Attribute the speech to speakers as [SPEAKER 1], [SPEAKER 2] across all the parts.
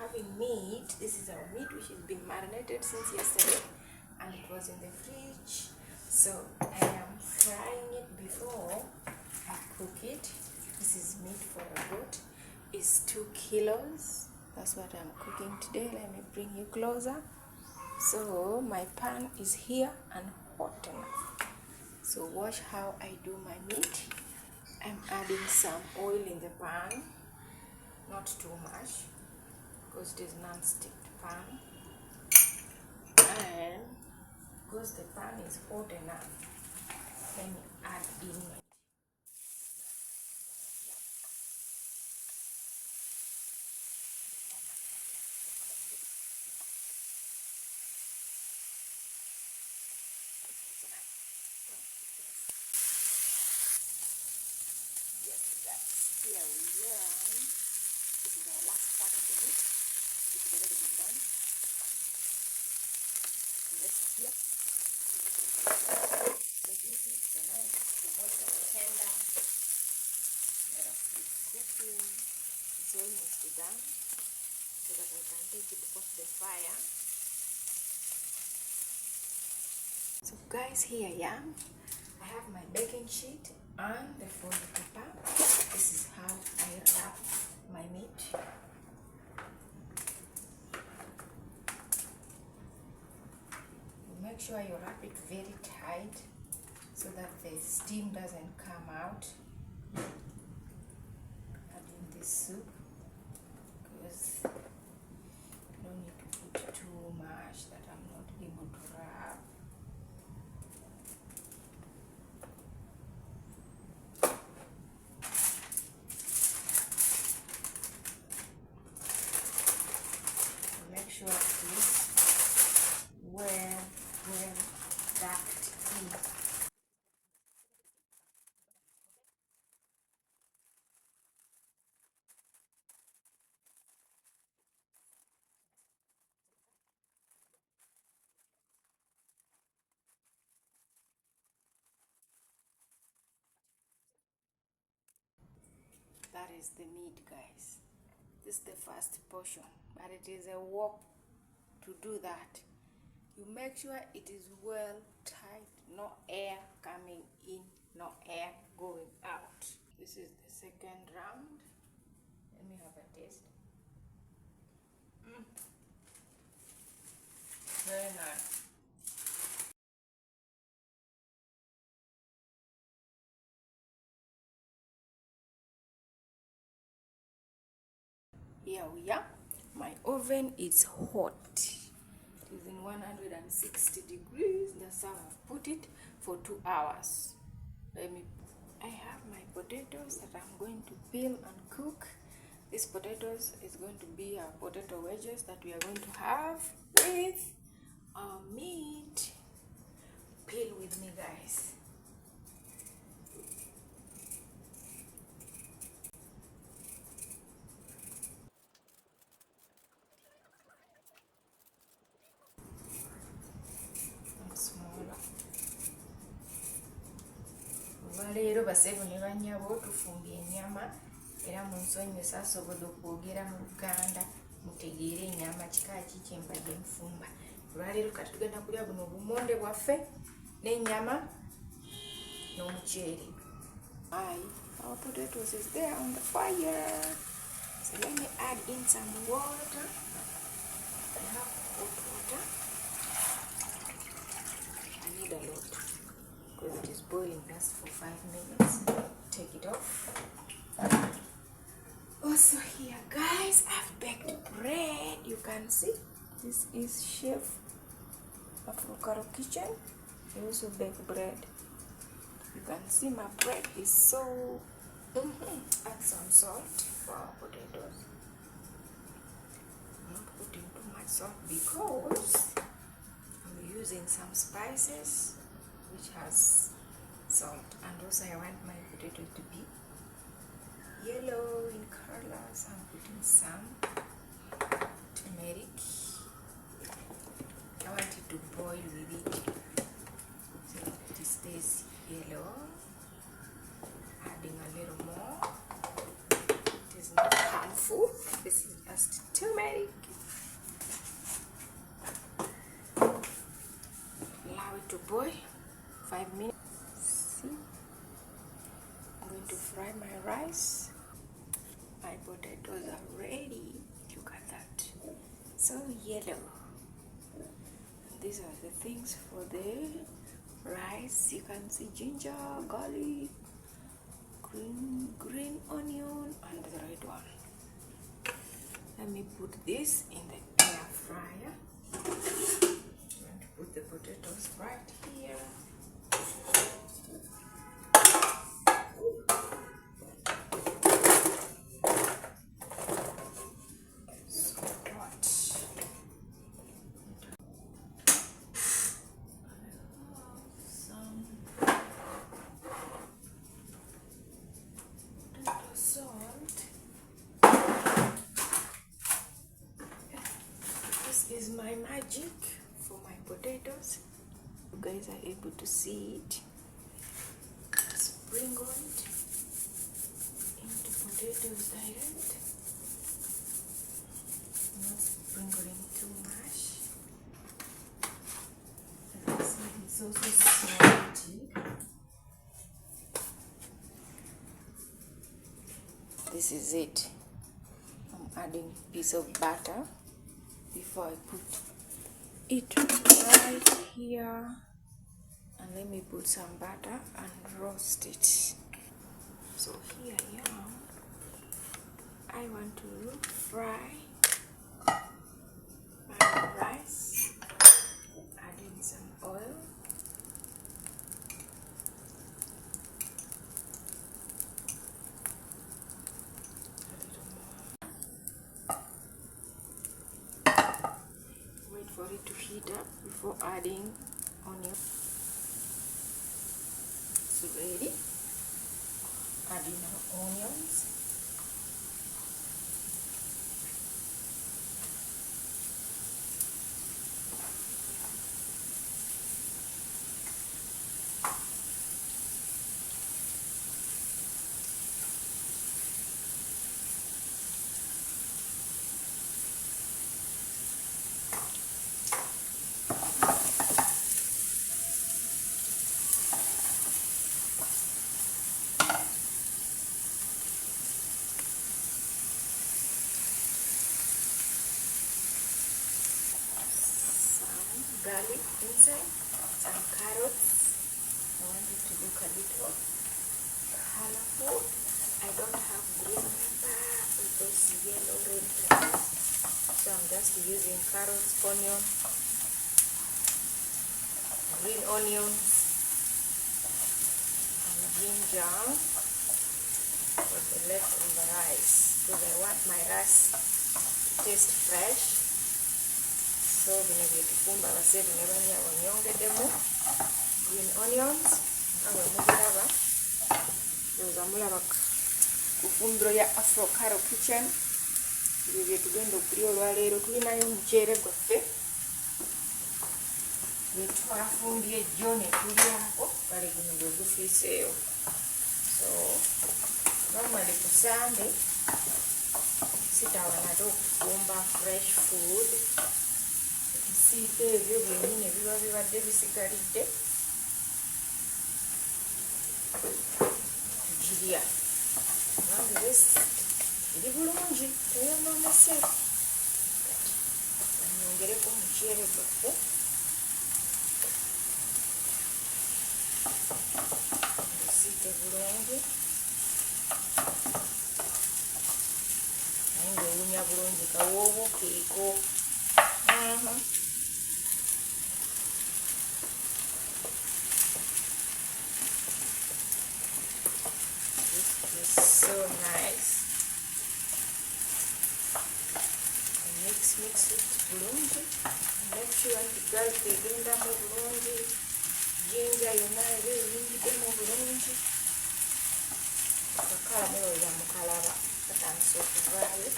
[SPEAKER 1] having meat. This is our meat which has been marinated since yesterday and it was in the fridge. So I am frying it before I cook it. This is meat for a goat. It's 2 kilos. That's what I'm cooking today. Let me bring you closer. So my pan is here and hot enough. So watch how I do my meat. I'm adding some oil in the pan, not too much because it is non-stick pan, and because the pan is hot enough, let me add in my here we are. This is our last part of the meat. This is already been done. Let's here. Make this so nice. The moist and tender. Let us keep cooking. It's almost done. So that I can take it off the fire. So guys, here I am. I have my baking sheet and the foil paper. This is how I wrap my meat. Make sure you wrap it very tight so that the steam doesn't come out. Adding this soup because you don't need to put too much that I'm not able to wrap. Make sure it is well wrapped in. That is the meat, guys. This is the first portion, but it is a work to do that. You make sure it is well tight, no air coming in, no air going out. This is the second round. Let me have a taste. Very nice. Here we are. My oven is hot. It is in 160 degrees. That's how I've put it for 2 hours. I have my potatoes that I'm going to peel and cook. These potatoes is going to be our potato wedges that we are going to have with our meat. Peel with me, guys. Leero basebo ne banyabo tufumbye ennyama era munsonyiwe asobola okwogera mu Luganda mutegeere ennyama kika ki kye mbadde nfumba. Olwaleero kati tugenda kulya buno obumonde bwaffe n'ennyama n'omuceere. Our potatoes is there on the fire. So let me add in some water. I have hot water. I need a lot because it is boiling just for 5 minutes. Take it off. Also here, guys, I've baked bread. You can see this is Chef Afro Kitchen. I also bake bread. You can see my bread is so. Add some salt for our potatoes. I'm not putting too much salt because I'm using some spices which has salt, and also I want my potatoes to be yellow in color, so I'm putting some turmeric. I want it to boil with it so that it stays yellow. Adding a little more. It is not harmful. flavorful. This is just turmeric. Allow it to boil 5 minutes. See, I'm going to fry my rice. My potatoes are ready. Look at that, so yellow. These are the things for the rice. You can see ginger, garlic, green onion, and the red one. Let me put this in the air fryer. I'm going to put the potatoes right here. So hot. Some potato salt. This is my magic for my potatoes. You guys are able to see it. Sprinkle it into potatoes direct. Not sprinkling too much. This is also salty. This is it. I'm adding a piece of butter before I put it right here. And let me put some butter and roast it. So here I am. I want to fry my rice. Adding some oil. A little more. Wait for it to heat up before adding onion. It's ready. Adding our onions. Garlic inside, some carrots. I want it to look a little colorful. I don't have green pepper with those yellow red peppers, so I'm just using carrots, onion, green onions, and ginger for the leftover rice, because I want my rice to taste fresh. So bino byetufumba abaseeri ne banyaawo nyongedemu green onions nga bwe mubiraba. Ndowooza mulaba ku fumbiro ya Afro Caro Kitchen. Ebyo bye tugenda okulya olwaleero. Tulinayo omuceere gwaffe gwe twafumbye ejjo ne tulyako. Kale guno gwe gufiiseewo. So normally ku Sunday sitawa nate okufumba fresh food. Ebisiika ebyo byennyini ebiba bibadde bisigalidde tugirya. Nange eri bulungi, teyonoonese. Nyongereko omuceere gwaffe. Gusiike bulungi. Naye ng'owunya bulungi kawoowo keeko. So nice. Mix it bulungi. Make sure nti garlic egendamu bulungi, ginger yonna eba eyingiddemu bulungi. Akakala mulowooza mukalaba katandise okuvaayo.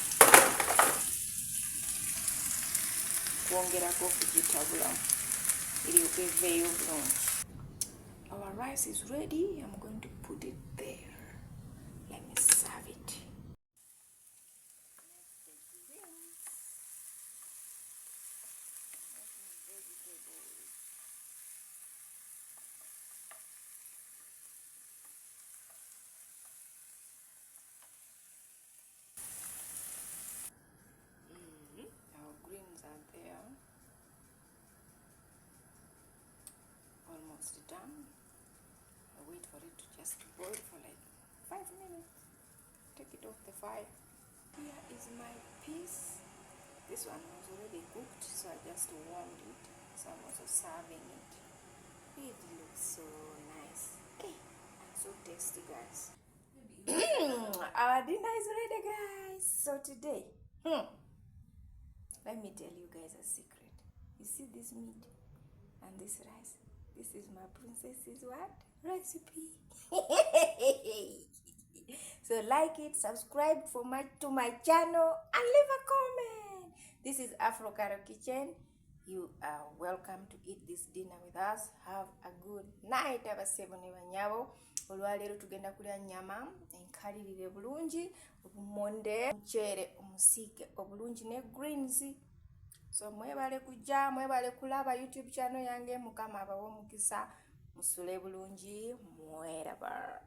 [SPEAKER 1] Kwongerako okugitabulamu eryoke eveeyo bulungi. Our rice is ready. I'm going to put it there. Let me serve it. almost done. I wait for it to just boil for like 5 minutes. Take it off the fire. Here is my piece. This one was already cooked, so I just warmed it. So I'm also serving it. It looks so nice. And so tasty, guys. Our dinner is ready, guys. So today, let me tell you guys a secret. You see this meat and this rice? This is my princess's what? Recipe. So like it, subscribe to my channel, and leave a comment. This is Afro Caro Kitchen. You are welcome to eat this dinner with us. Have a good night. Abaseboni banyabo. Olwaleero tugenda kulya nyama enkalirire bulungi, obumonde, mchere omusiike obulungi ne greens. So mwebale kujja, mwebale kulaba YouTube channel yange. Mukama abawe omukisa, musule bulungi, mweraba.